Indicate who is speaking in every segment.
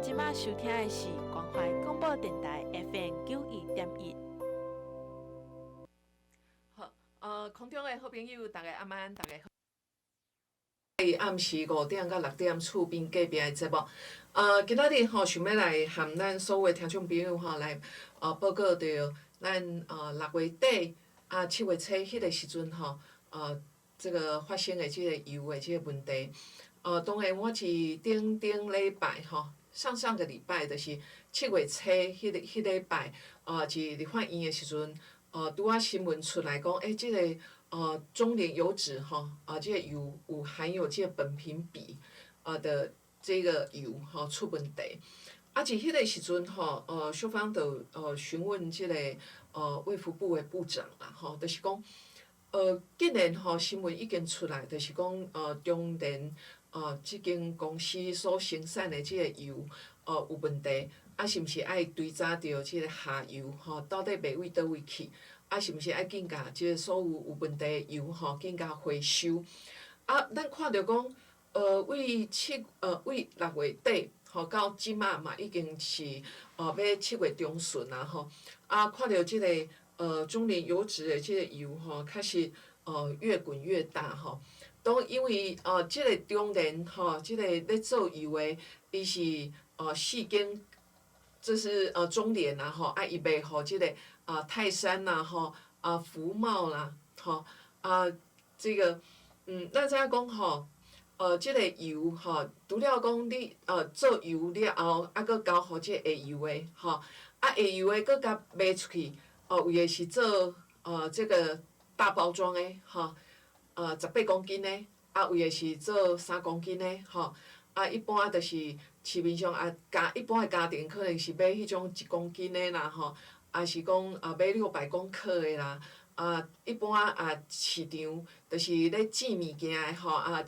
Speaker 1: 即马收听的是关怀广播电台 FM 91.1。
Speaker 2: 好，空中的好朋友，大家晚安，大家好。暗时5点到6点，厝边隔壁的节目。今仔日吼想要来和咱所有的听众朋友吼来报告着咱6月底7月初迄个时阵吼这个发生的即个油的即个问题。当然我是顶礼拜吼，上个礼拜就是7月初迄礼拜是立法院的时阵，拄仔新闻出来讲，即个中联油脂吼即个油有含有即个苯平比的这个油出问题。是迄个时阵吼，小芳就询问即个卫福部的部长啦吼，就是讲竟然新闻已经出来，就是讲中联即间公司所生产的即个油有问题，是毋是爱追查着即个下游到底卖位倒位去？是毋是爱紧甲即个所有有问题的油紧甲回收？咱看着讲为6月底到即马嘛已经是要7月中旬啦看着即个中联油脂的即个油开始越滚越大都因为即个中联即个咧做油的，伊是4间，这是中联啦伊卖互即个泰山啦福茂啦这个咱知影讲即个油除了讲你做油了后，搁交互即个下游的下游的搁甲卖出去有的是做这个大包装的18公斤的，有的是做3公斤的一般就是市面上一般的家庭可能是买迄种1公斤的啦是讲买600公克的啦一般市场就是咧煎物件的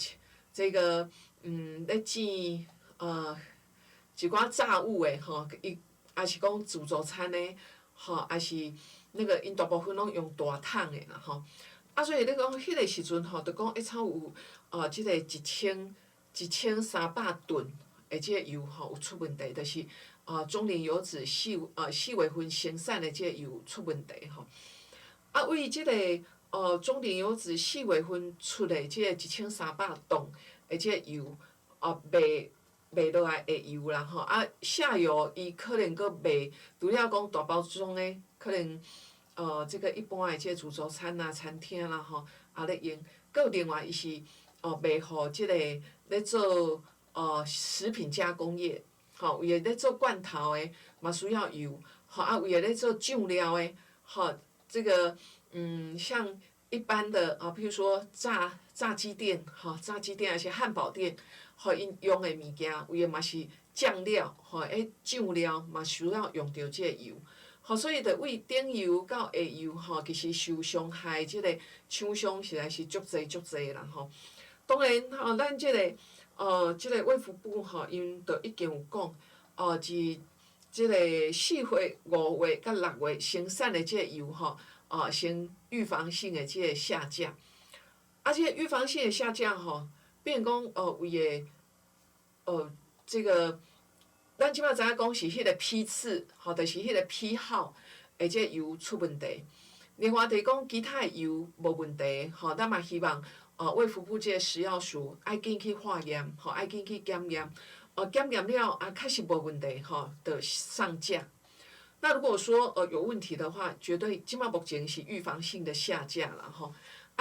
Speaker 2: 这个咧煎一寡炸物的伊是讲自助餐的是那个因大部分拢用大桶的啦所以你讲迄个时阵就讲差有即个1300吨的即个油有出问题，就是中联油脂4月份生产的即个油出问题为即个中联油脂4月份出的即个1300吨的即个油卖落来的油啦下游伊可能搁卖，除了讲大包装的，可能这个一般的即个自助餐啦、餐厅啦咧用，搁有另外伊是卖互即个咧做食品加工业有诶咧做罐头的嘛需要油有诶咧做酱料的这个像一般的譬如说炸鸡店还是汉堡店因用的物件，有诶嘛是酱料酱料嘛需要用到即个油所以着为顶游到下游其实受伤害即个厂商实在是足侪啦当然咱即个卫福部因着已经有讲是即个4月、5月甲6月生产的即个油先预防性的即个下架，即个预防性的下架变讲为的这个。咱即摆知影讲是迄个批次，就是迄个批号的即个油出问题。另外就是讲其他的油无问题，咱嘛希望卫福部即个食药署爱紧去化验，爱紧去检验，检验了确实无问题，就上架。那如果说有问题的话，绝对即摆目前是预防性的下架啦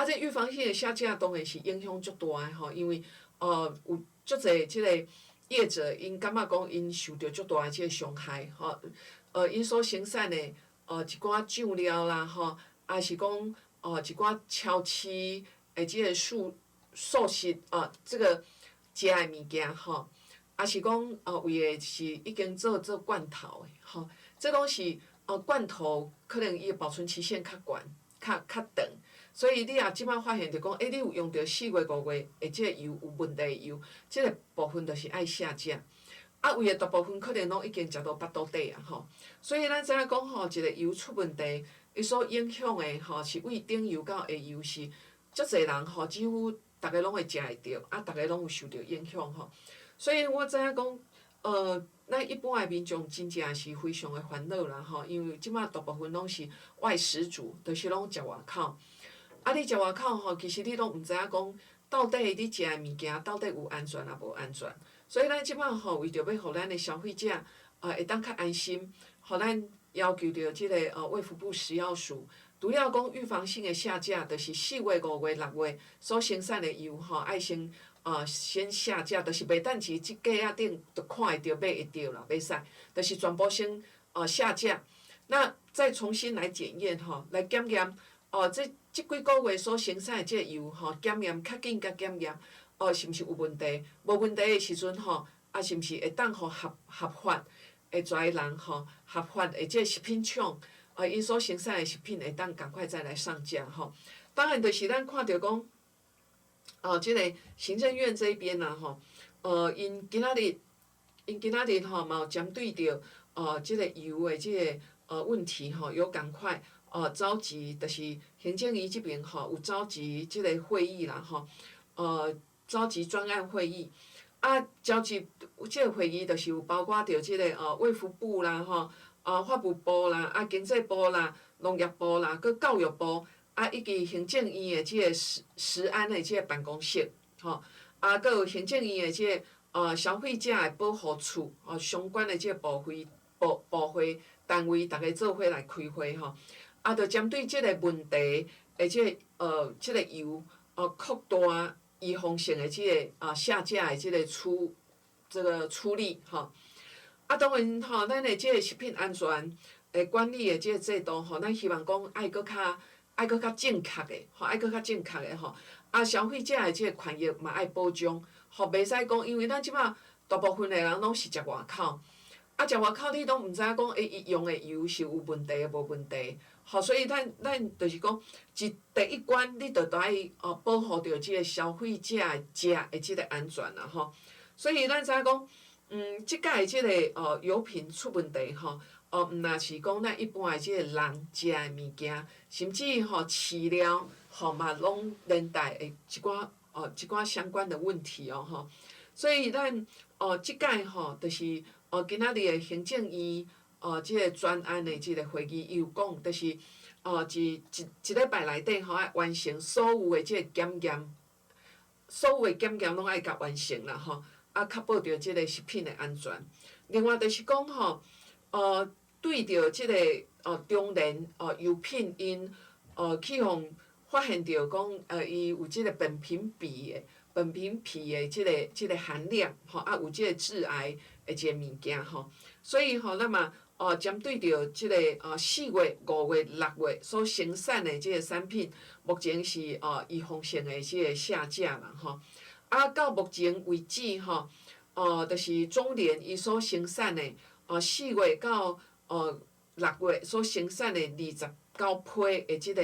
Speaker 2: 这预防性的下架当然是影响足大的因为有足侪即个。业者因感觉讲因受到足大的即个伤害因所生产的一寡酱料啦还是讲一寡超市的即个素食这个食的物件还是讲为的是已经做罐头的这拢是罐头可能伊的保存期限较悬较长。所以你也即摆发现着讲，你有用到4月、5月的即个油有问题的油，即个部分就是爱下架。为的大部分可能拢已经食到腹肚底所以咱知影讲一个油出问题，伊所影响的是为顶游到下游是足侪人几乎大家拢会食会着，大家拢有受到影响所以我知影讲咱一般诶民众真正是非常诶烦恼啦吼，因为即马大部分拢是外食族，就是拢食外口。啊，你食外口吼，其实你拢毋知影讲，到底你食诶物件到底有安全啊无安全。所以咱即马吼，为着要互咱诶消费者会当较安心，互咱要求着即个卫福部食药署，除了讲预防性诶下架，就是4月、5月、6月所生产诶油吼，爱先下架，就是袂等钱即架仔顶就看会着、买会着啦，袂使，就是全部先下架，那再重新来检验吼，来检验即几个月所生产诶即个油吼，检验较紧甲检验是毋是有问题，无问题诶时阵吼，是毋是会当互合法诶跩人吼，合法诶即个食品厂因所生产诶食品会当赶快再来上架吼。当然，就是咱看着讲。即个行政院这边啦吼，因今仔日吼嘛有针对着即个油的即个问题吼，有赶快召集，就是行政院这边吼有召集即个会议啦吼，召集专案会议，召集即个会议就是有包括着即个卫福部啦吼，法务部啦，经济部啦，农业部啦，佮教育部。以及行政院的即个食安的即个办公室，吼，佮有行政院的即个消费者的保护处，相关的即个部会单位，大家做伙来开会吼，着针对即个问题的即个油扩大预防性的即个下架的即个处理吼，当然吼，咱的即个食品安全的管理的即个制度吼，咱希望讲爱搁较正确的，爱搁较正确的吼。消费者的即个权益嘛爱保障，袂使讲，因为咱即马大部分的人拢是食外口，食外口你拢毋知影讲，伊用的油是有问题无问题，所以咱就是讲，第一关你着爱保护着即个消费者的食的即个安全啦吼。所以咱知影讲，即届的即个油品出问题吼。毋若是讲咱一般的即个人食的物件，甚至饲料嘛拢连带的一寡相关的问题吼。所以咱即届就是今仔日的行政院即个专案的即个会议，伊有讲，就是一礼拜内底爱完成所有的即个检验，所有的检验拢爱甲完成啦吼，确保着即个食品的安全。另外就是讲对着即个中联油品因去互发现着讲伊有即个苯平比的即个含量有即个致癌的即个物件吼，所以咱嘛针对着即个4月、5月、6月所生产的即个产品，目前是预防性的即个下架啦吼。到目前为止就是中联伊所生产的4月到6月所生产的29批的即个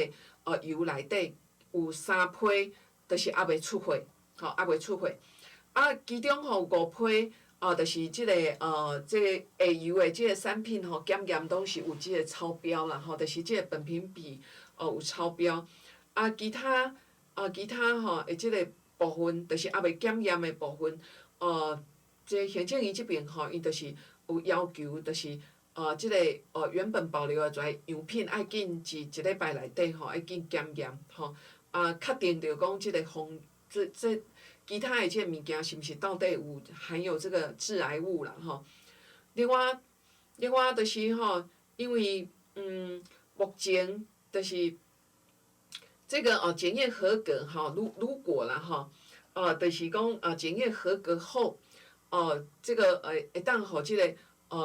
Speaker 2: 油内底，有3批就是还袂出货，还袂出货。其中5批就是即个即个下游的即个产品检验拢是有即个超标啦，就是即个苯平比有超标。其他的即个部分，就是还袂检验的部分，即个行政院即边伊就是有要求，就是即个原本保留的跩样品，爱紧伫一礼拜内底爱紧检验确定着讲即个其他的即个物件是毋是到底有含有这个致癌物啦另外就是因为目前就是这个检验合格如果啦就是讲检验合格后这个会当互即个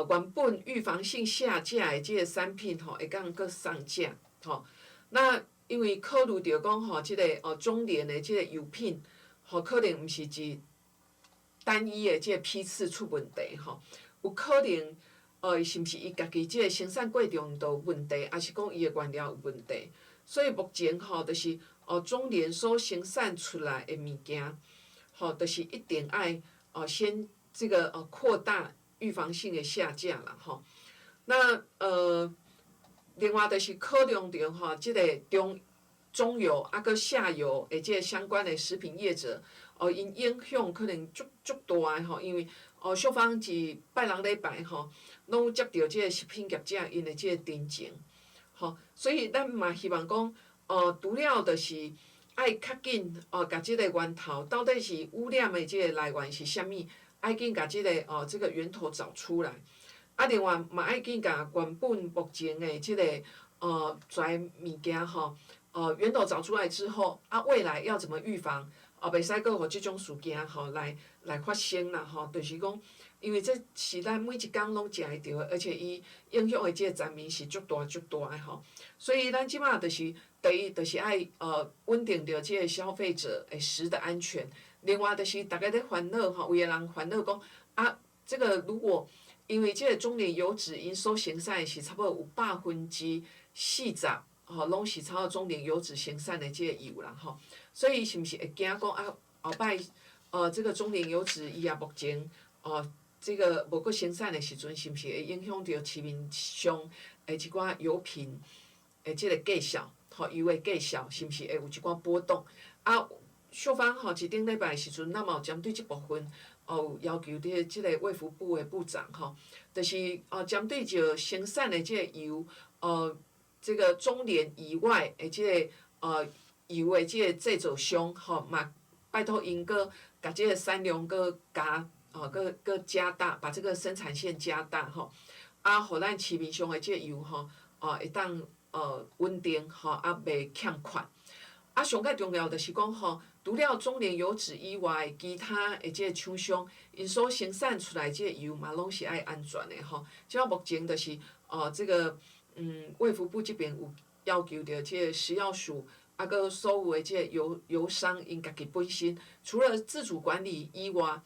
Speaker 2: 原本预防性下架的即个产品会当搁上架那因为考虑着讲即个中联的即个油品可能毋是一单一的即个批次出问题有可能是毋是伊家己即个生产过程都有问题，还是讲伊的原料有问题？所以目前就是中联所生产出来的物件就是一定爱先这个扩大预防性的下架啦那另外就是考量着即个中游搁下游的即个相关的食品业者因影响可能足大因为小芳是拜六礼拜吼，拢有接到即个食品业者因的即个申请，吼，所以咱嘛希望讲，除了就是爱较紧，甲即个源头到底是污染的即个来源是啥物，爱紧甲即个这个源头找出来。啊，另外嘛爱紧甲原本目前的即个跩物件吼，源头找出来之后，啊未来要怎么预防？袂使阁互即种事件吼来发生啦吼，就是讲，因为这是咱每一工拢食会着的，而且伊影响的即个层面是足大的吼，所以咱即马就是第一就是爱稳定着即个消费者的食的安全，另外就是大家咧烦恼吼，有个人烦恼讲啊，这个如果因为即个中年油脂因所生产是差不多有40%，吼，拢是差不多中年油脂生产的即个油啦吼，所以是毋是会惊讲啊后摆这个中年油脂伊也目前这个无阁生产的时阵，是毋是会影响到市面上的一寡油品的即个价格，吼油的价格是毋是会有一寡波动？啊，秀芳吼一顶礼拜的时阵，咱嘛有针对即部分。有要求即个卫福部的部长吼，就是针对着生产的即个油，这个中联以外的即个油的即个制造商吼，嘛拜托因阁甲即个产量阁加阁加大，把这个生产线加大吼，啊，互咱市面上的即个油吼，会当稳定吼，啊袂欠缺。啊，上较重要就是讲吼。除了中联油脂以外，其他的即个厂商因所生产出来即个油嘛，拢是爱安全的吼。即个目前就是这个卫福部这边有要求着即个食药署，啊，佮所有的即个油商因家己本身，除了自主管理以外，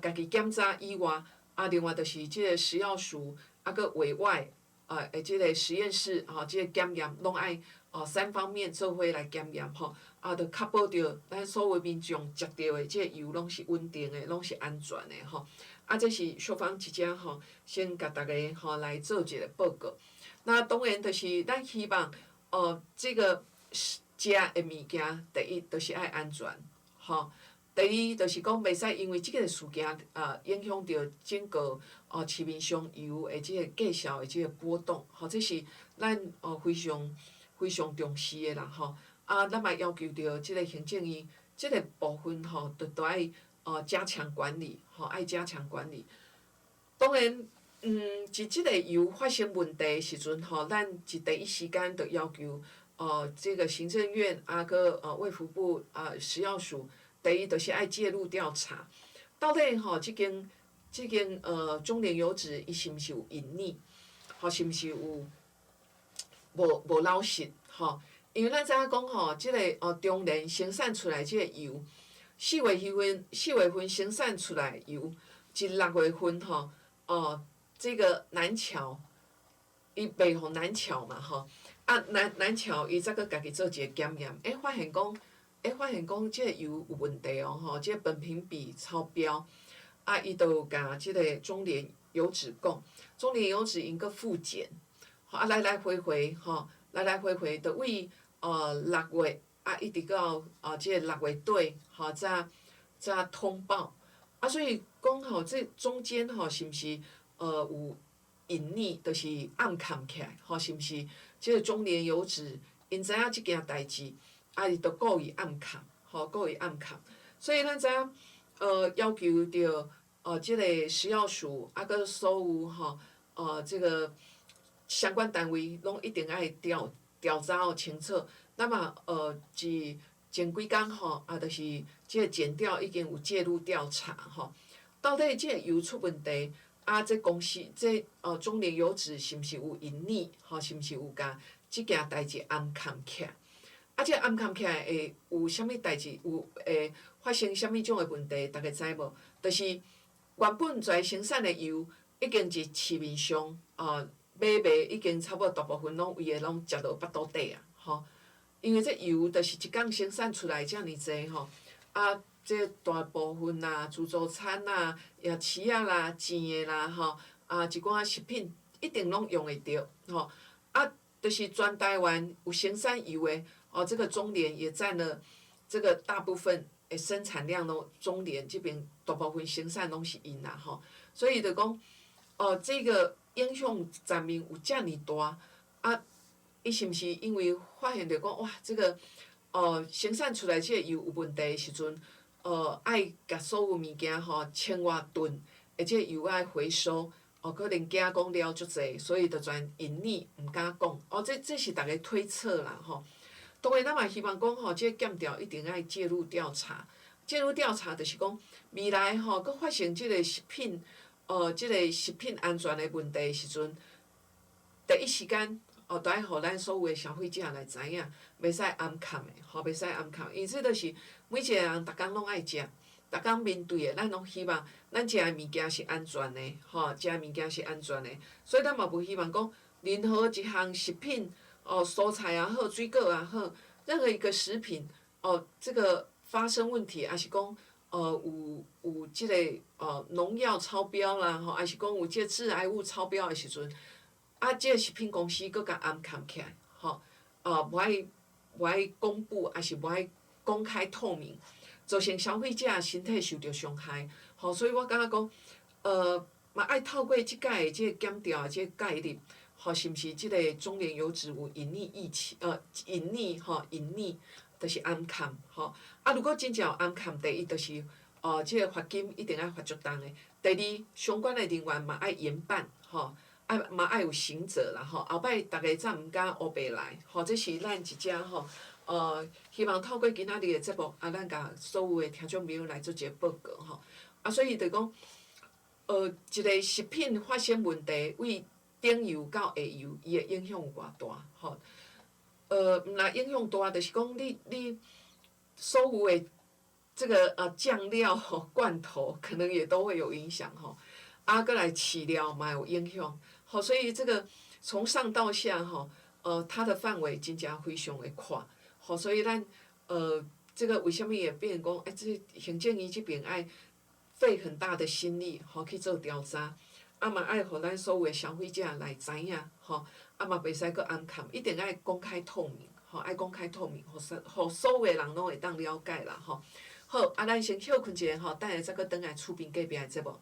Speaker 2: 家己检查以外，另外就是即个食药署，佮委外的即个实验室即个检验拢爱3方面做伙来检验吼。就确保着咱所有民众食到的即个油拢是稳定的，拢是安全的吼。这是小芳一只吼，先甲大家来做一个报告。那当然就是咱希望这个食的物件，第一就是爱安全吼。第二就是讲袂使因为即个事件影响到整个市面上油的即个价格的即个波动，吼，这是咱非常重视的啦吼。咱嘛要求着即个行政院即个部分吼，都爱加强管理，吼，爱加强管理。当然，是即个油发生问题的时阵吼，咱是第一时间就要求这个行政院佮卫福部食药署，第一就是爱介入调查，到底吼即间中联油脂伊是毋是有隐匿，吼是毋是有无老实吼？因为咱知影讲吼，即个中联生产出来即个油，4月份生产出来油，至6月份吼，这个南桥，伊卖互南桥嘛吼，南桥伊则佫家己做一个检验，发现讲即个油有问题吼，即个苯平比超标，伊就有甲即个中联油脂讲，中联油脂因佫复检，来来回回吼，来来回回就为6月一直到即个6月底吼，才通报所以讲吼，这中间吼是毋是有隐匿，就是暗藏起来吼，是毋是即个中联油脂因知影即件代志，伊就故意暗藏吼，故意暗藏，所以咱知影要求着即个食药署佮所有吼这个相关单位拢一定爱调查清楚，那么是前几工吼就是即个检调已经有介入调查吼，到底即个油出问题这公司这中联油脂是毋是有隐匿吼，是毋是有甲即件代志暗藏起来？即个暗藏起来会有啥物代志？会发生啥物种的问题？大家知无？就是原本跩生产的油已经伫市面上买卖已经差不多大部分有诶拢食到腹肚底吼。因为这油就是一工生产出来遮尔济吼，这大部分自助餐夜市啦、煎诶啦吼，一寡食品一定拢用会着吼。就是全台湾有生产油诶这个中联也占了这个大部分的生产量拢中联这边大部分生产拢是因啦吼，所以就讲这个影响层面有遮尔大啊，伊是毋是因为发现着讲哇这个生产出来这个油有问题的时阵，爱甲所有物件吼千外吨，而且油爱回收。可能加工了足济，所以就全隐匿，毋敢讲。这是大家推测啦吼。当然，咱嘛希望讲吼，这个检调一定爱介入调查。介入调查就是讲，未来吼，佮发生这个食品，这个食品安全的问题的时阵，第一时间，就爱互咱所有的消费者来知影，袂使暗藏的，吼，袂使暗藏。因此，就是每一个人，逐工拢爱食。逐工面对的，咱拢希望咱食的物件是安全的，吼，食的物件是安全的，所以咱嘛无希望讲任何一项食品，蔬菜也好，水果也好，任何一个食品，这个发生问题，还是讲，有即个农药超标啦，吼，还是讲有即个致癌物超标的时阵，即个食品公司佫甲暗藏起来，吼，无爱公布，还是无爱公开透明。造成消费者身体受到伤害，吼，所以我感觉讲，嘛爱透过即届的即个检调的即个概率，吼，是毋是即个中联油脂有隐匿疫情，隐匿，就是暗藏，吼。如果真正有暗藏，第一就是，即个罚金一定爱罚足重的。第二，相关的人员嘛爱严办，吼，嘛爱有刑责啦，吼。后摆逐个才毋敢乌白来，吼，这是咱一只吼。希望透过今仔日的节目，咱甲所有的听众朋友来做一个报告吼。所以就讲，一个食品发生问题，为顶游到下游，伊的影响有偌大吼？毋若影响大，就是讲你所有的这个酱料吼、罐头，可能也都会有影响吼。搁来饲料嘛有影响，吼，所以这个从上到下吼，它的范围真正非常的宽。吼，所以咱这个为什么会变成讲，这行政院这边爱费很大的心力，吼去做调查，嘛爱互咱所有的消费者来知影，吼，嘛袂使搁暗藏，一定爱公开透明，吼，爱公开透明，互所有的人拢会当了解啦，吼。好，咱先休困一下，吼，等下再搁转来厝边隔壁的节目。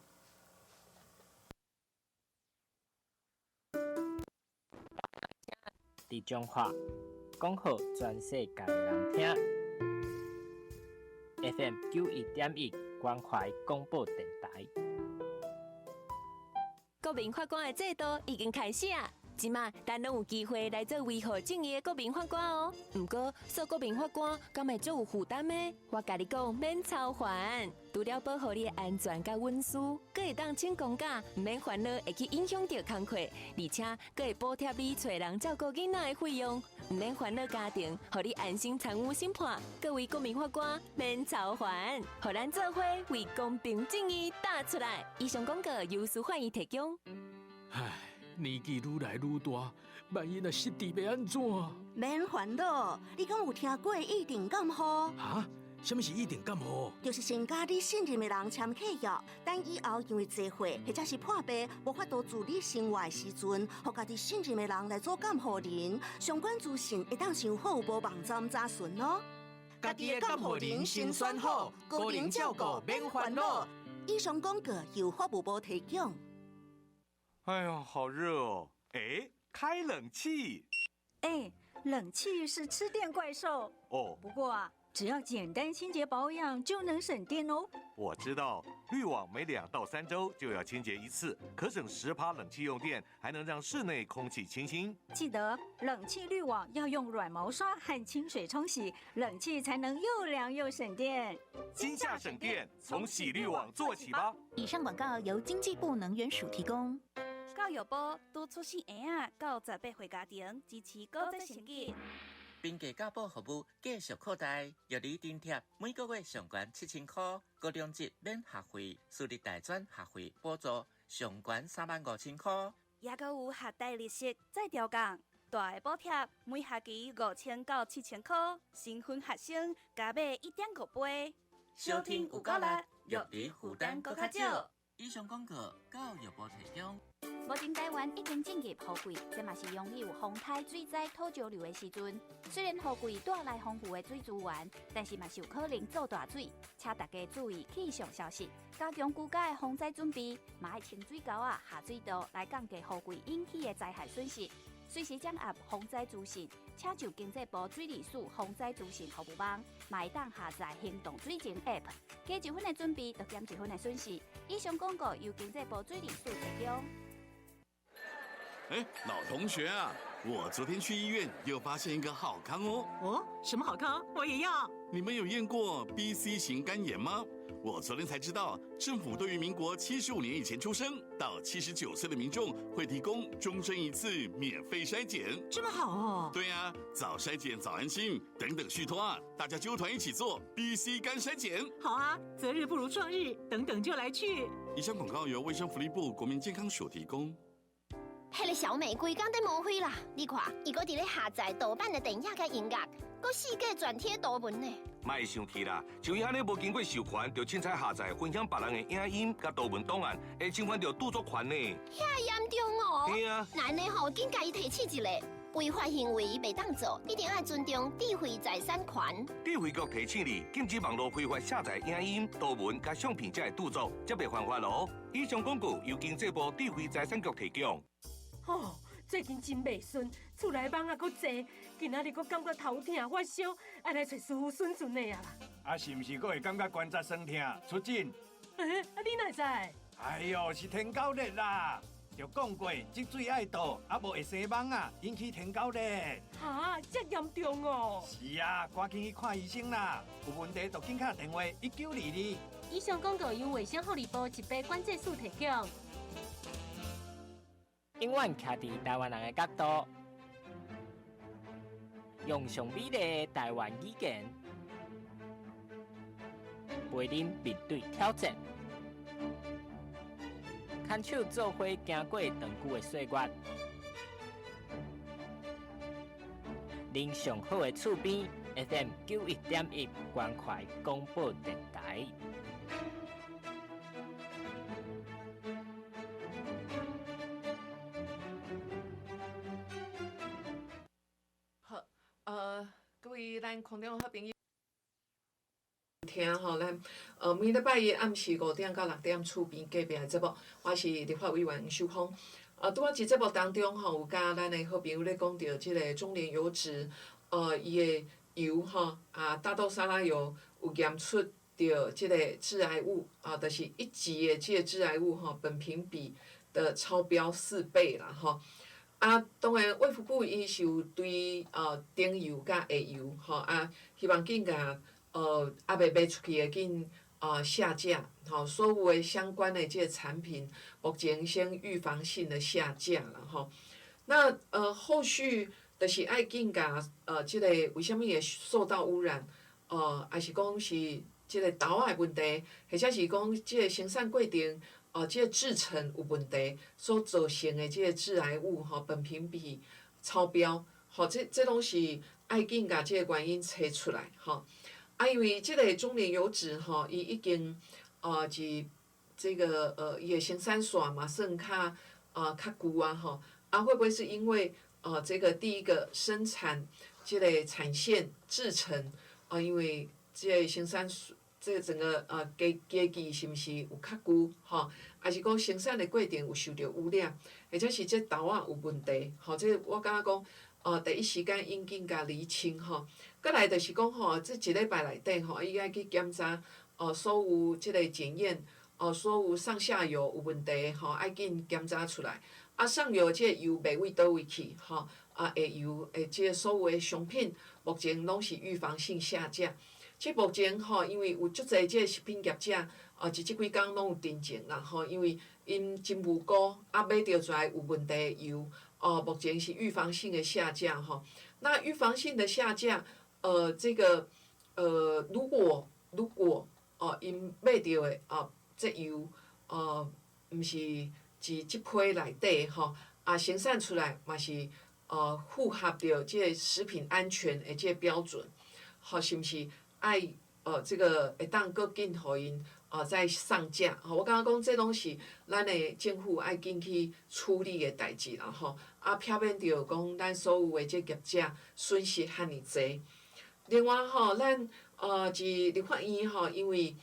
Speaker 3: 地中海讲好全世界的人听 ，FM 91.1关怀广播电台。
Speaker 4: 国民法官的制度已经开始啊！即马咱拢有机会来做维护正义的国民法官哦。不过，做国民法官敢会足有负担呢？我甲你讲，免操烦。除了保护你的安全甲隐私，佫会当请公假，唔免烦恼会去影响到工课，而且佫会补贴你找人照顾囡仔的费用，唔免烦恼家庭，互你安心参与审判。各位国民法官免操烦，互咱做伙为公平正义打出来。以上广告由司法院提供。
Speaker 5: 唉，年纪愈来愈大，万一若失智要安怎？
Speaker 6: 免烦恼，你敢有听过意定监护？
Speaker 5: 哈？什么是意定监护？
Speaker 6: 就是先甲你信任的人签契约，等以后因为聚会或者是破病无法度自理生活的时阵，互家己信任的人来做监护人，相关资讯会当上服务部网站查询哦。
Speaker 5: 家己的监护人先选好，个人照顾免烦恼。
Speaker 6: 以上广告由法务部提供。
Speaker 7: 哎呀，好热哦！哎，开冷气。
Speaker 8: 哎，冷气是吃电怪兽
Speaker 7: 哦。
Speaker 8: 不过啊，只要简单清洁保养就能省电哦。
Speaker 7: 我知道，滤网每2到3周就要清洁一次，可省10%冷气用电，还能让室内空气清新。
Speaker 8: 记得冷气滤网要用软毛刷和清水冲洗，冷气才能又凉又省电。
Speaker 7: 今夏省电，从洗滤网做起吧。
Speaker 9: 以上广告由经济部能源署提供。
Speaker 10: 教育部拄出生婴到18岁家庭支持高职成绩。
Speaker 11: 并家教保服务继续扩大，药理津贴每个月上悬7000块，高中职免学费，私立大专学费补助上悬35000块，
Speaker 10: 也阁有学贷利息再调降，大的补贴每学期5000到7000块，新婚学生加买1.5倍。
Speaker 11: 收听有够力，药理负担搁较少。以上广告教育部提供。
Speaker 12: 目前台湾已经进入雨季，这嘛是拥有风台水灾土石流的时阵。虽然雨季带来丰富的水资源，但是嘛是有可能造大水，请大家注意气象消息，加强居家的防灾准备，嘛要清水沟下水道来降低雨季引起的灾害损失。随时掌握防灾资讯，请就经济部水利署防灾资讯服务网，嘛会当下载行动水情 App， 加1分的准备，就减1分的损失。以上广告由经济部水利署提供。
Speaker 13: 老同学啊，我昨天去医院又发现一个好康哦。
Speaker 14: 哦，什么好康？我也要。
Speaker 13: 你们有验过 BC 型肝炎吗？我昨天才知道，政府对于民国75年以前出生到79岁的民众会提供终身1次免费筛检。
Speaker 14: 这么好哦？
Speaker 13: 对啊，早筛检早安心，等等续托啊，大家揪团一起做 BC 肝筛检。
Speaker 14: 好啊，择日不如撞日，等等就来去。
Speaker 13: 以上广告由卫生福利部国民健康署提供。
Speaker 15: 迄个小美规工在无灰啦！你看，伊搁伫咧下载盗版的电影甲音乐，搁四界转贴图文呢。
Speaker 16: 莫生气啦，就伊安尼无经过授权，就凊彩下载分享别人的影音甲图文档案，会侵犯到著作权呢。
Speaker 15: 遐严重哦！
Speaker 16: 嘿啊，
Speaker 15: 那呢吼，紧甲伊提起一个违法行为袂当做，一定要尊重智慧财产权。
Speaker 16: 智慧局提醒你，禁止网络非法下载影音、图文甲相片才会著作，则袂犯法咯。以上广告由经济部智慧财产局提供。
Speaker 17: 哦，最近真袂顺，厝内蚊啊，搁济，今仔日搁感觉头痛、发烧，爱来找师傅顺顺的啊啦。
Speaker 18: 啊，是毋是搁会感觉关节酸痛？出诊。
Speaker 17: 你哪知？
Speaker 18: 哎呦，是天狗热啦！就讲过，积水爱倒，啊无会生蚊啊，引起天狗热。
Speaker 17: 哈，这严重哦！
Speaker 18: 是啊，赶紧去看医生啦！有问题就紧打电话1922。
Speaker 17: 以上广告由卫生福利部疾病管制署提供。
Speaker 3: 永远徛伫台湾人的角度，用上美丽的台湾语言，陪恁面对挑战，牵手做伙行过长久的岁月，恁上好的厝边 FM 91.1关怀广播电台。
Speaker 2: 各位咱空中好朋友，听吼，咱每礼拜一暗时5点到6点厝边隔壁的节目，我是立法委员黄秀芳。拄仔即节目当中吼，有甲咱的好朋友咧讲到即个中联油脂，伊的油吼大豆沙拉油有验出着即个致癌物就是1级的即个致癌物吼，苯平比的超标4倍啦吼。当然，卫福部伊是有对顶油甲下油吼希望紧甲还袂卖出去的紧下架吼，所有的相关的即个产品，目前先预防性的下架啦吼。那后续就是爱紧甲即个为虾米会受到污染还是讲是即个豆仔的问题，或者是讲即个生产过程。即个制程有问题所造成的即个致癌物苯平比超标，这拢是爱紧甲即个原因找出来因为即个中联油脂伊已经是这个伊的生产线嘛算较久会不会是因为这个第一个生产即个产线制程因为即个生产这个整个机器是毋是有较久还是讲生产的过程有受到污染，或者是这豆仔有问题这我感觉讲第一时间应紧甲厘清再来就是讲这一礼拜内底伊爱去检查所有即个检验所有上下游有问题爱紧检查出来上游即个油卖位倒位去下游即个所有的商品目前拢是预防性下架。即目前因为有足侪即个食品业者即几工拢有定情啦因为因真无辜买着出来有问题的油目前是预防性的下架那预防性的下架这个如果因买着的这油毋是即批内底生产出来嘛是符合着即个食品安全的即个标准是毋是？爱这个会当搁紧互因再上架。我感觉讲这拢是咱的政府爱紧去处理的代志啦吼，避免着讲咱所有的这业者损失遐尼济。另外吼，咱是立法院吼，因为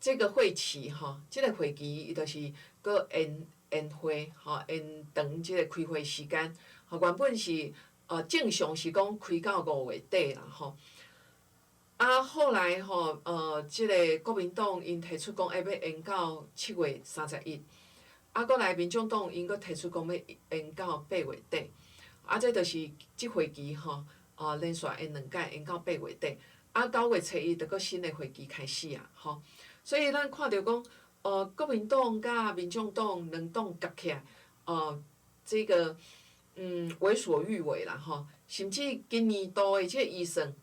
Speaker 2: 这个会期吼，这个会期伊就是搁延会吼，延长这个开会时间。吼，原本是正常是讲开到5月底啦吼。后来吼，即个国民党因提出讲要延到7月31，搁来民众党因搁提出讲要延到8月底，这就是即会期吼，连续延2届，延到8月底。9月初1就搁新的会期开始啊，吼。所以咱看到讲，国民党甲民众党两党夹起来，这个为所欲为啦吼，甚至今年度的这个预算。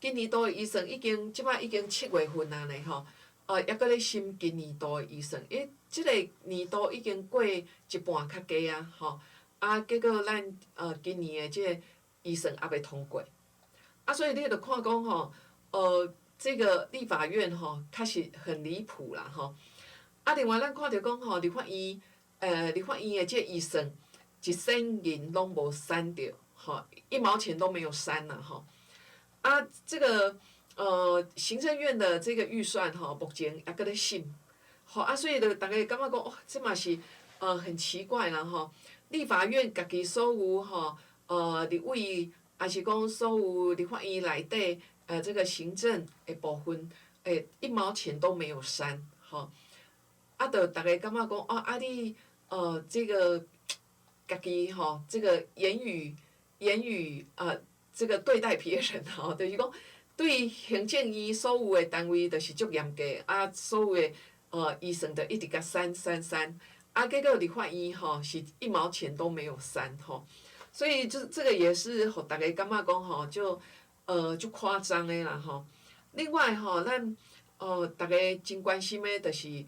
Speaker 2: 今年度的预算即摆已经7月份啊呢吼，还搁咧审今年度的预算，因为即个年度已经过一半较加啊吼，结果咱今年的即个预算还袂通过，所以你着看讲吼，这个立法院吼确实很离谱啦吼，另外咱看着讲吼，立法院的即个预算1仙银拢无删着，吼，1毛钱都没有删啦吼。这个行政院的这个预算吼，目前还搁咧审，吼所以就大家感觉讲，这嘛是很奇怪啦吼。立法院家己所有吼立委，还是讲所有立法院内底这个行政的部分，1毛钱都没有删，吼。就大家感觉讲，你这个家己吼，这个言语这个对待别人吼，就是讲对行政院所有的单位，就是足严格，所有的预算就一直甲删，结果立法院吼是1毛钱都没有删吼，所以这个也是互大家感觉讲吼，就夸张的啦吼。另外吼，咱大家真关心的，就是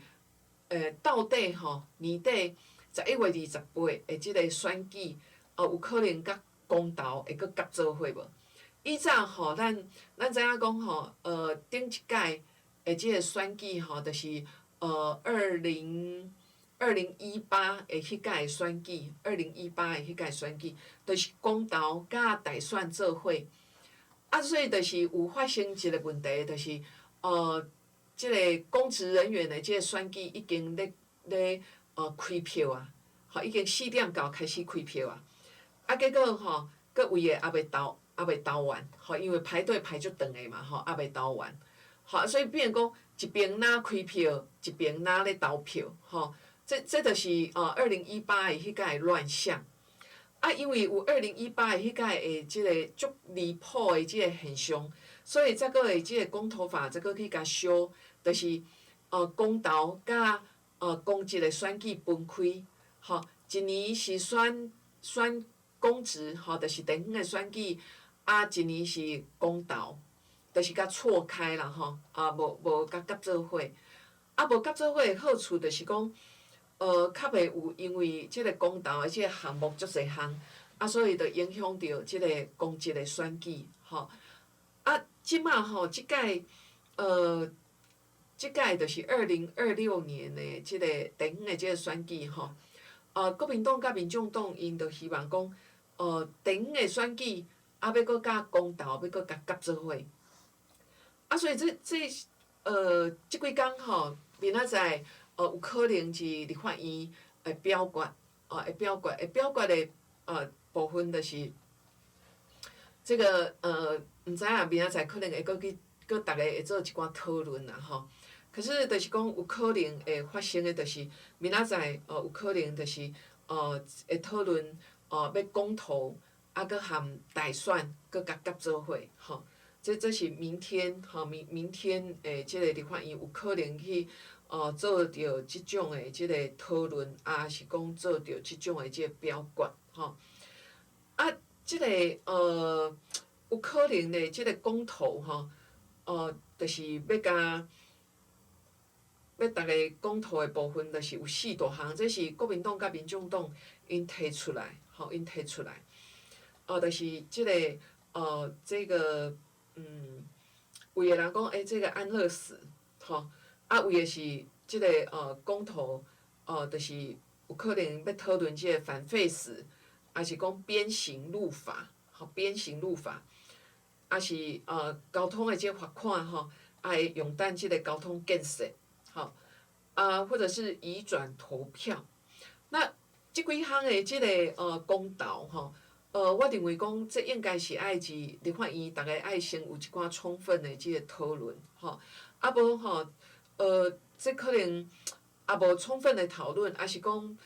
Speaker 2: 到底吼年底11月28的即个选举，有可能甲公投会搁合做伙无？以前吼，咱知影讲吼，顶一届的即个选举吼，就是2018的迄届的选举，2018的迄届选举，就是公投甲大选做伙。所以就是有发生一个问题，就是即个公职人员的即个选举已经咧开票啊，吼已经4点9开始开票啊。结果吼，佫位个还袂投完，吼，因为排队排足长个嘛，吼，还袂投完，吼，所以变讲一边哪开票，一边哪咧投票，吼，这就是2018的迄届乱象，因为有2018的迄届的即个足离谱的即个现象，所以才佫会即个公投法才佫去甲修，就是公投甲公职的选举分开，吼，一年是选公职，吼，就是地方的选举，一年是公投，就是甲错开啦，吼，无甲合做伙，无合做伙的好处就是讲，较袂有因为即个公投的即个项目足侪项，所以就影响到即个公职的选举，吼，即马吼，即届就是2026年的即个地方的即个选举，吼，国民党甲民众党因就希望讲。地方的选举，要搁甲公投，要搁甲合做伙。所以即几工吼，明仔载有可能是立法院会表决，会表决的部分就是这个毋知影明仔载可能会搁大家会做一寡讨论啦吼。可是就是讲有可能会发生的，就是明仔载有可能就是会讨论。要公投，搁含大选，搁甲合做伙，吼，这是明天，吼，明天诶，即个立法院有可能去做着即种诶即个讨论，是讲做着即种诶即个表决，吼，即个有可能诶即个公投，吼，就是要逐个公投诶部分，就是有4大项，这是国民党甲民众党因提出来。因提出来，就是这个这个有的人讲，这个安乐死，吼，啊，为的是这个公投，就是有可能要讨论这个反废死，还是讲鞭刑入法，吼，鞭刑入法，还是交通的这个罚款，吼，爱用担这个交通建设，吼，或者是移转投票，那即几项的这个公投，吼。我认为讲，这应该是爱伫立法院，大家爱先有一寡充分的即个讨论，吼。啊无吼，这可能也无充分的讨论，还是讲，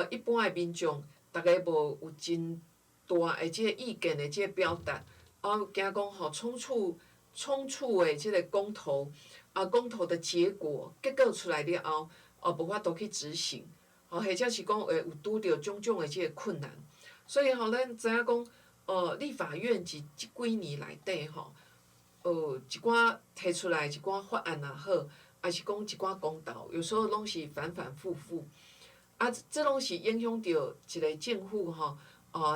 Speaker 2: 一般的民众，大家无有真大的即个意见的即个表达，惊讲吼冲突的即个公投，公投的结果出来了后，无法度去执行，或者是讲会有拄着种种的即个困难。所以吼，咱知影讲，立法院即几年内底吼，一寡提出来一寡法案也好，还是讲一寡公投，有时候拢是反反复复，这拢是影响着一个政府吼，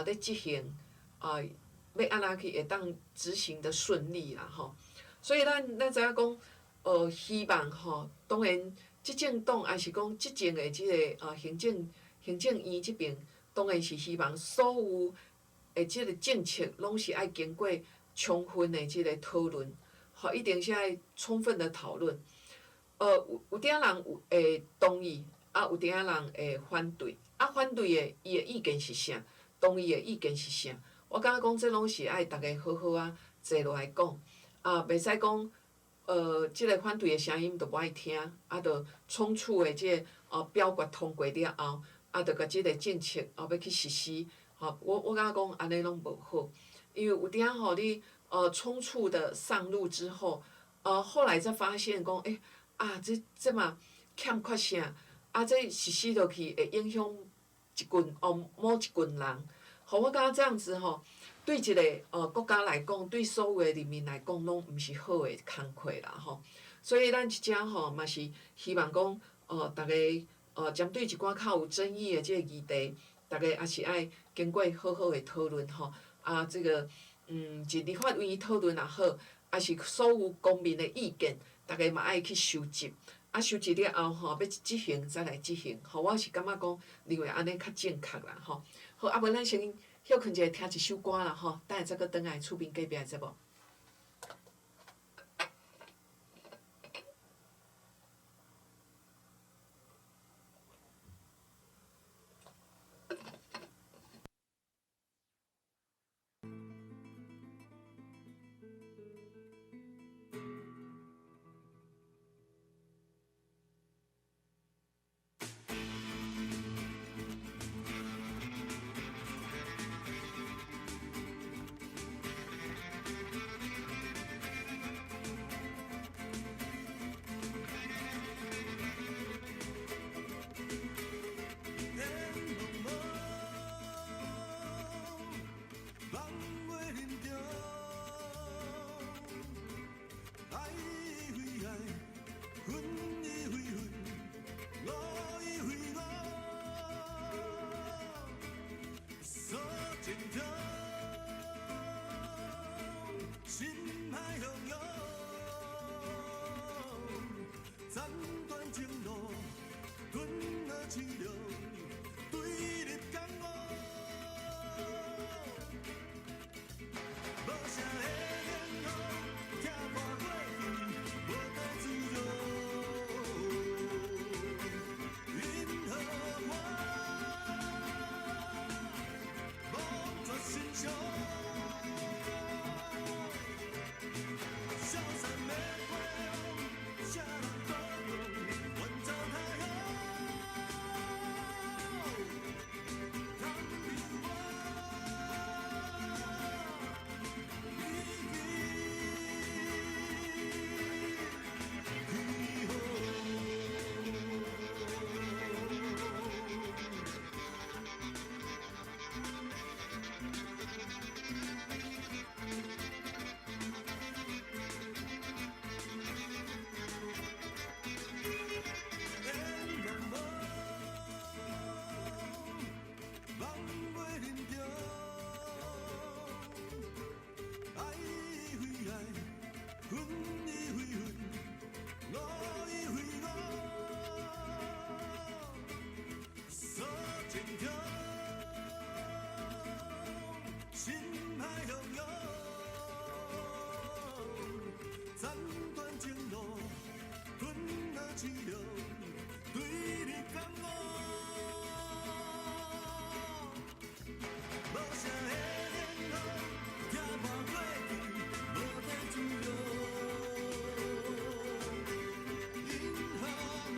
Speaker 2: 咧执行，要安怎去会当执行的顺利啦吼。所以咱知影讲，希望吼，当然执政党还是讲执政的即个行政院即边。当然是希望所有的即个政策拢是爱经过充分的即个讨论，吼，一定是爱充分的讨论。有点人会同意，有点人会反对。反对的伊的意见是啥？同意的意见是啥？我感觉讲这拢是爱大家好好坐落来讲，袂使讲即个反对的声音就无爱听，就冲突的即个表决通过了后。着甲即个政策要去实施，我感觉讲安尼拢无好，因为有点你冲突的上路之后，后来才发现讲，这嘛欠缺啥，这实施落去会影响某一群人，我感觉这样子对一个国家来讲，对所有的人民来讲，拢毋是好的工课啦所以咱即只嘛是希望讲，大家。针对一寡较有争议的即个议题，大家也是爱经过好好的讨论这个是立法院讨论也好，还是所有公民的意见，大家嘛爱去收集，收集了后要执行再来执行，我是感觉讲认为安尼较正确啦好，无咱先休困者听一首歌啦等下再搁转来厝边隔壁的节目。
Speaker 19: 一样对你感冒。无啥会联络，听破过去，无地自由。因何我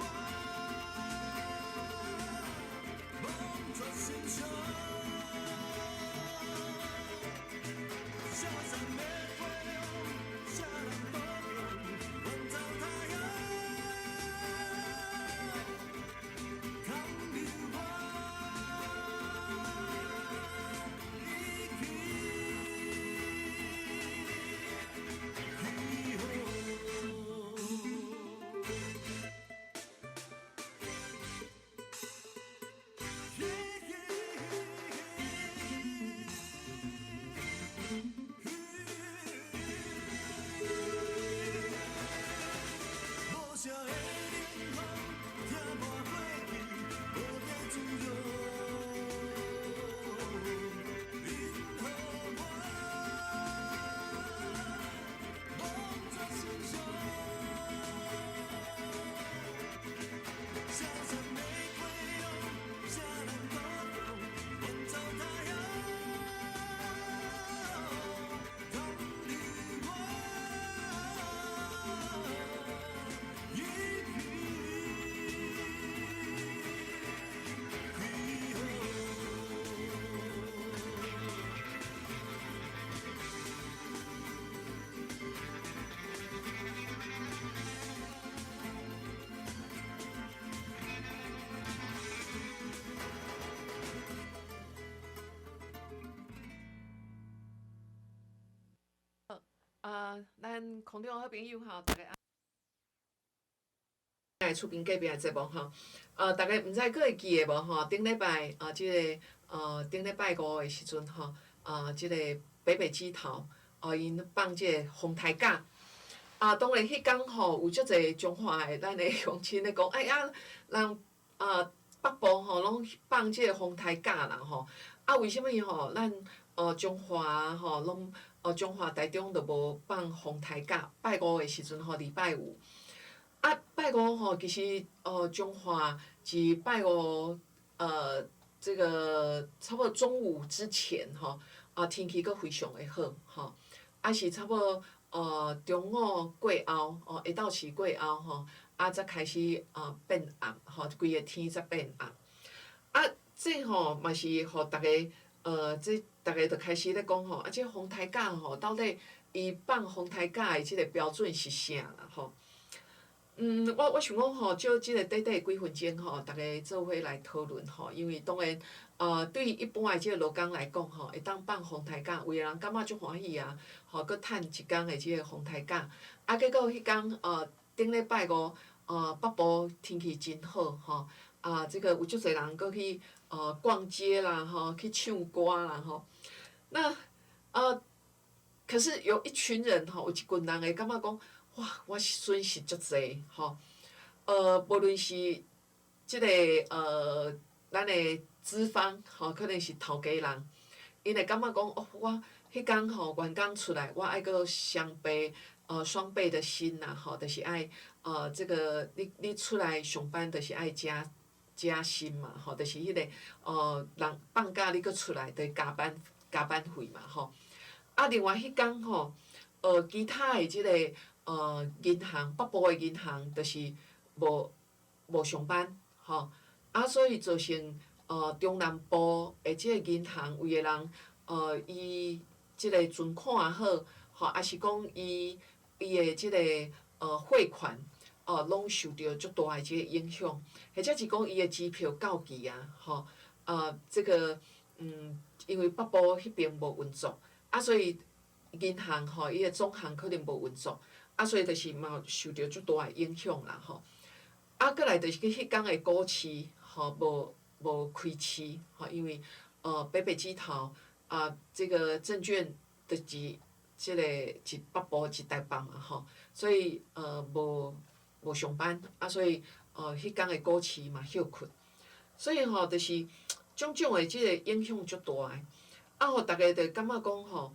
Speaker 19: 忘却心伤？下山的花样，啥人保重，远走他乡。空留我离无啥会冷风，听破过去，无地自由。因何我忘却心伤？下山玫瑰红，啥人保重，远走他乡。空留我一
Speaker 2: 咱空中好朋友吼，大家来厝边隔壁的节目吼，大家毋知佫会记得无吼？顶礼拜即个顶礼拜五的时阵吼，即个北北基桃因放即个风台架。当然迄天吼有足侪中华的咱的乡亲咧讲，哎呀，人北部吼拢放即个风台架啦吼，为什物吼咱中华吼拢中华台中就无放风台架？拜五的时阵吼，礼拜五。拜五吼，其实中华是拜五这个差不多中午之前吼，天气佫非常的好吼，是差不多中午过后下昼时过后吼，才开始变暗吼，规个天才变暗。这吼嘛是互逐个这逐个就开始咧讲吼，这风台架吼，到底伊放风台架的即个标准是啥啦吼？我想讲吼，就即个短短几分钟吼，逐个做伙来讨论吼，因为当然对一般的即个劳工来讲吼，会当放风台架，有个人感觉足欢喜啊，吼，佫趁一工的即个风台架，结果迄天顶礼拜五北部天气真好吼，这个有足侪人佫去逛街啦吼，去唱歌啦吼，那可是有一群人吼，有一群人会感觉讲，哇，我损失足济吼，无论是即个咱的资方吼，可能是头家人，因会感觉讲，我迄天吼员工出来，我爱佫双倍双倍的薪啦吼，就是爱这个你出来上班，就是爱加薪嘛吼，就是迄个人放假你佫出来，就是加班费嘛吼。另外迄天吼，其他的即个银行北部的银行就是无上班吼，所以造成中南部的即个银行有个人伊即个存款好吼，还是讲伊的即个汇款拢受到足大的即个影响，或者是讲伊的支票到期啊吼，这个因为北部迄边无运作。所以银行吼，伊个总行可能无运作，所以就是嘛受到足大个影响啦吼。过来就是迄天个股市吼，无开市吼，因为北北基桃这个证券就是即个一北部一台北嘛吼，所以无上班，所以迄天个股市嘛休困，所以吼就是种种的即个影响足大个。互逐个就感觉讲吼，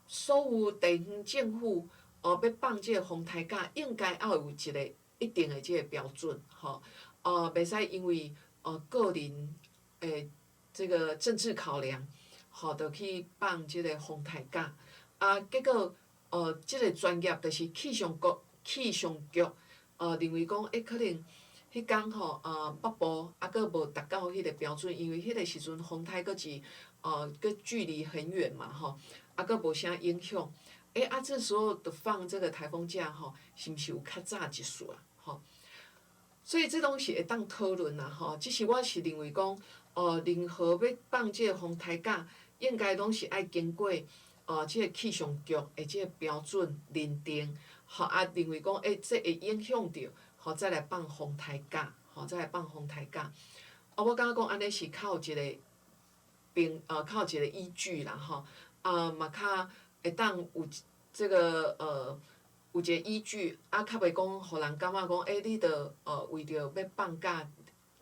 Speaker 2: 所有地方政府要放即个风台架，应该要有一个一定的即个标准，吼，袂使因为个人诶这个政治考量，吼，就去放即个风台假，结果即个专业就是气象局认为讲可能迄天吼北部佫无达到迄个标准，因为迄个时阵风台佫是佫距离很远嘛吼，佫无啥影响。这时候就放这个台风假吼，是毋是有较早一丝啊？吼，所以这拢是会当讨论啦吼。只是我是认为讲，任何要放这个风台假，应该拢是爱经过这个气象局的这个标准认定，吼认为讲这会影响到，吼再来放风台假，吼再来放风台假。我感觉讲安尼是较有一个较有一个依据啦吼，嘛较。会当有这个有一个依据，较袂讲，互人感觉讲，你着为着要放假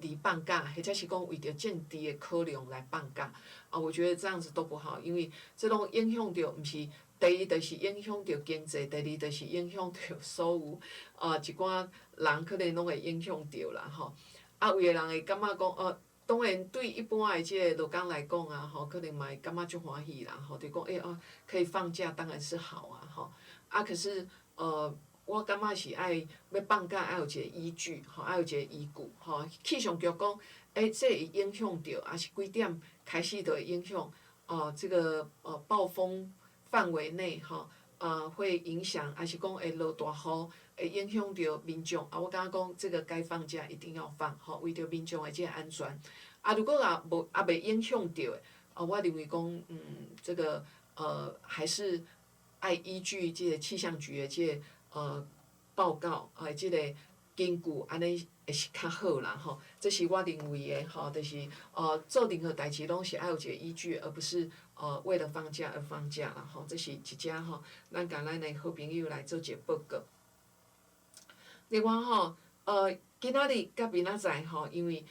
Speaker 2: 而放假，或者是讲为着政治的考量来放假，我觉得这样子都不好，因为这种影响着，毋是第一，就是影响着经济；第二，就是影响着所有一寡人可能拢会影响着啦吼。有诶人会感觉讲当然，对一般的即个劳工来讲吼，可能嘛会感觉足欢喜啦，吼，就讲可以放假，当然是好啊，吼。可是我感觉是要放假，爱有一个依据，吼，爱有一个依据，吼。气象局讲，这会影响着，也是几点开始就会影响，这个暴风范围内，吼，会影响，还是讲会落大雨。会影响到民众我感觉讲这个该放假一定要放，吼，为着民众的这个安全。如果袂影响到的，我认为讲，这个还是爱依据这个气象局的这个报告，这个根据安尼会是较好啦，吼。这是我认为的，吼，就是做任何代志拢是爱有一个依据，而不是为了放假而放假啦，吼。这是一只吼，咱甲咱的好朋友来做一个报告。另外吼，今仔日甲明仔载吼，因为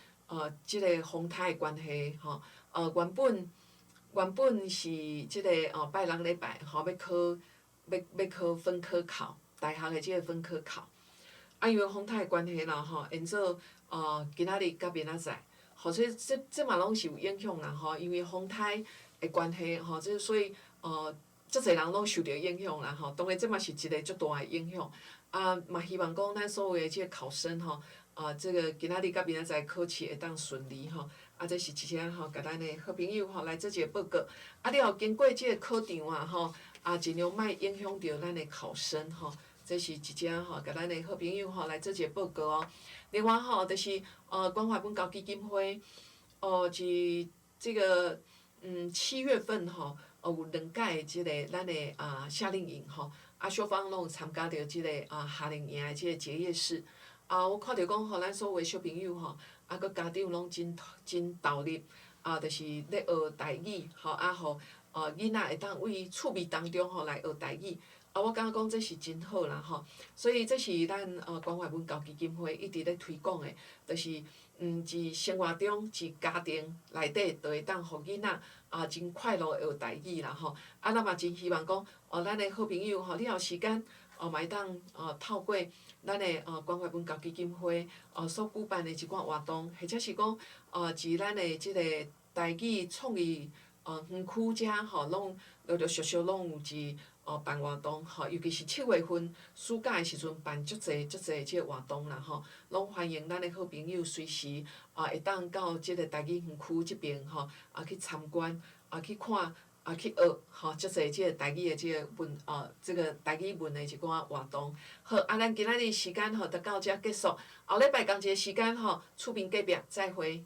Speaker 2: 即个风台的关系吼，原本是即个拜六礼拜吼要考分科考，大学的即个分科考。因为风台的关系啦吼，因做今仔日甲明仔载，吼，所以这嘛拢是有影响啦吼，因为风台的关系吼，所以足侪人拢受到影响啦吼。当然，这嘛是一个足大的影响。嘛希望讲咱所有的即个考生吼，这个今仔日甲明仔载考试会当顺利吼。这是一只吼，甲咱的好朋友吼来做一个报告。你若经过即个考场吼，尽量莫影响到咱的考生吼。这是一只吼，甲咱的好朋友吼来做一个报告哦。另外吼，就是关怀本教基金会是这个7月份吼，有2届即个咱的夏令营吼。小芳拢有参加着即个夏令营的即个结业式。我看着讲，互咱所有的小朋友吼，佮家长拢真投入，就是咧学台语吼，互囡仔会当为趣味当中吼来学台语。我感觉讲这是真好啦吼，所以这是咱关怀文教基金会一直咧推广的，就是伫生活中、伫家庭内底，就会当互囡仔真快乐学台语啦吼。咱嘛真希望讲，咱的好朋友吼，你有时间嘛会当透过咱的关怀文教基金会所举办的一寡活动，或者是讲伫咱的即个台语创意园区遮吼，拢陆陆续续拢有办活动吼，尤其是7月份暑假的时阵办足侪即个活动啦吼，拢欢迎咱的好朋友随时会当到即个台语园区即边吼去参观去看去学吼足侪即个台语的即个这个台语文的一寡活动。好，咱今仔日时间吼就到遮结束，后礼拜同一个时间吼，厝边隔壁再会。